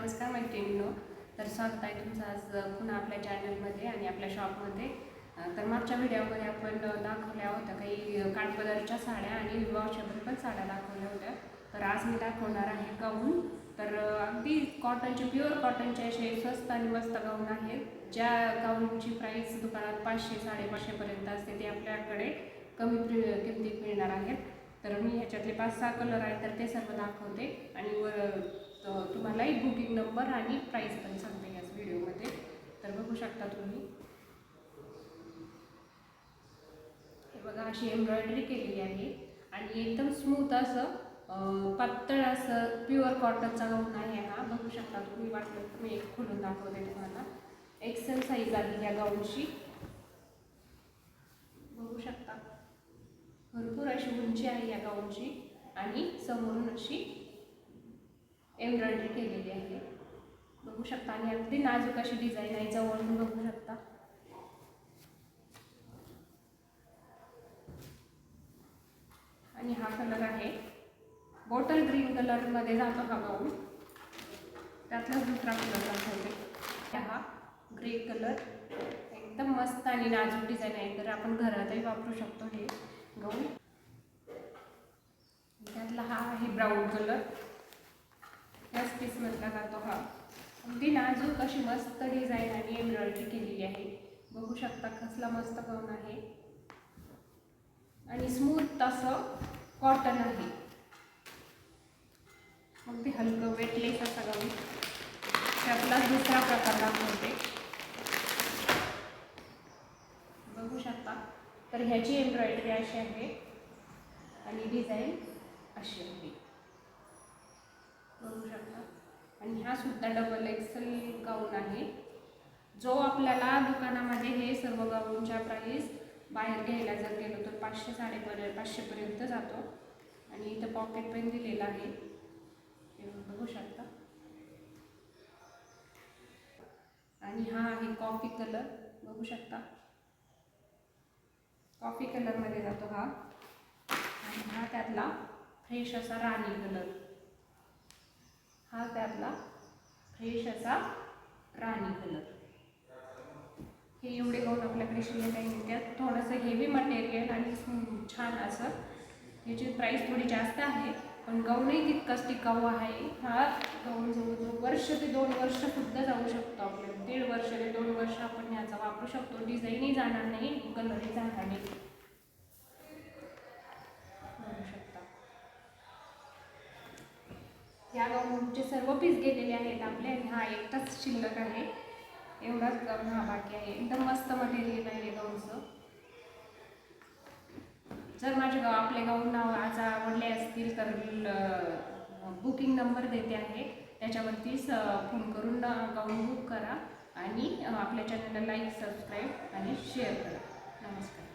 नमस्कार मैत्रिणींनो, तर स्वागत आहे तुमचं आज पुन्हा आपल्या चॅनलमध्ये आणि आपल्या शॉपमध्ये। तर मागच्या व्हिडिओमध्ये आपण दाखवल्या होत्या काही काठपदरच्या साड्या आणि वॉशेबल पण साड्या दाखवल्या होत्या। तर आज मी दाखवणार आहे गाऊन। तर अगदी कॉटनचे प्युअर कॉटनचे असे स्वस्त आणि मस्त गाऊन आहेत। ज्या गाऊनची प्राइस दुकानात 500-550 पर्यंत असते, ते आपल्याकडे कमी किमतीत मिळणार आहेत। तर मी ह्याच्यातले 5-6 कलर आहेत, तर ते सर्व दाखवते आणि तुम्हाला एक बुकिंग नंबर आणि प्राइस पण सांगते याच व्हिडिओमध्ये। तर बघू शकता तुम्ही, हे बघा अशी एम्ब्रॉयडरी केलेली आहे आणि एकदम स्मूथ असं पातळ असं प्युअर कॉटनचा गाऊन आहे हा। बघू शकता तुम्ही, वाटलं तर मी एक खोलून दाखवते तुम्हाला। एक्सेल साईज आहे या गाऊनची, बघू शकता भरपूर अशी उंची आहे या गाऊनची आणि समोरून अशी एम्ब्रॉयडरी केलेली आहे, बघू शकता। आणि अगदी नाजूक अशी डिझाईन आहे, जवळून बघू शकता। आणि हा कलर आहे बॉटल ग्रीन कलर मध्ये जातो हा गाऊन। त्यातला दुसरा कलर दाखवते, हा ग्रे कलर, एकदम मस्त आणि नाजूक डिझाईन आहे, तर आपण घरातही वापरू शकतो हे गाऊन। त्यातला हा आहे ब्राऊन कलर, याच पीस मधला जातो हा। अगदी नाजूक अशी मस्त डिझाईन आणि एम्ब्रॉयडरी केलेली आहे, बघू शकता कसला मस्त गाऊन आहे आणि स्मूथ असं कॉटन आहे, अगदी हलकं वेटलेस असा गाऊन। त्यातला दुसरा प्रकार दाखवते, बघू शकता। तर ह्याची एम्ब्रॉयडरी अशी आहे आणि डिझाईन अशी आहे, बघू शकता। आणि हा सुद्धा डबल एक्सेल गाऊन आहे, जो आपल्याला दुकानामध्ये हे सर्व गाऊनच्या प्राइस बाहेर घ्यायला जर गेलो तर 500-550 पर्यंत जातो। आणि इथं पॉकेट पण दिलेला आहे, बघू शकता। आणि हा आहे कॉफी कलर, बघू शकता कॉफी कलर मध्ये जातो हा। आणि हा त्यातला फ्रेश असा राणी कलर, हा त्यातला फ्रेश असा राणी कलर। हे एवढे गाऊन आपल्याकडे शिल्लक आहे, त्यात थोडंसं हेवी मटेरियल आणि छान असं। ह्याची प्राइस थोडी जास्त आहे, पण गाऊनही तितकाच टिकाऊ आहे। हा गाऊन जवळजवळ वर्ष ते 2 वर्ष सुद्धा जाऊ शकतो आपल्याला, 1.5 वर्ष ते 2 वर्ष आपण याचा वापरू शकतो। डिझाईनही जाणार नाही, कलरही जाणार नाही, बघू शकता। या गाऊनचे सर्व पीस गेलेले आहेत आपले आणि हा एकटाच शिल्लक आहे, एवढाच गाऊन हा बाकी आहे। एकदम मस्त मटेरियल आहे गाऊनचं। जर आपले गाऊन आज आवडले असतील तर बुकिंग नंबर देते आहे, त्याच्यावरतीच फोन करून गाऊन बुक करा आणि आपल्या चॅनलला लाईक, सबस्क्राईब आणि शेअर करा। नमस्कार।